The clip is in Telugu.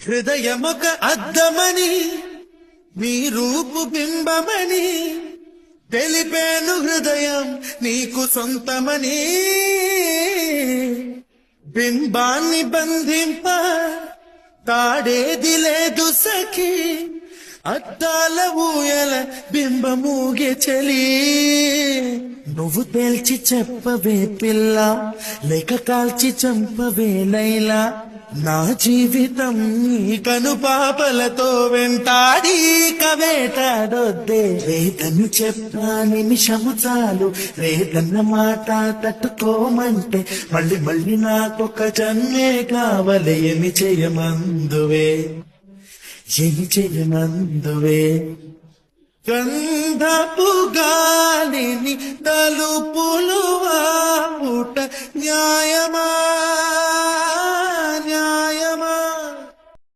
హృదయమొక అద్దమని నీ రూపు బింబమని తెలిపేను హృదయం నీకు సొంతమని బింబాన్ని బంధింప తాడేది లేదు సఖి అద్దాల ఊయల బింబమూగే చలి నువ్వు తేల్చి చెప్పవే పిల్ల లేక కాల్చి చంపవే లైలా నా జీవితం నీ కను పాపలతో వెంటాడి కవేటాడొద్దే రేతను చెప్పా నిమిషము చాలు రేతన్న మాట తట్టుకోమంటే మళ్ళీ మళ్ళీ నాకొక జన్మే కావలే ఏమి చేయమందువే ఏమి చేయమందువే గంధపు గాలిని తలుపులు వాపుట న్యాయమా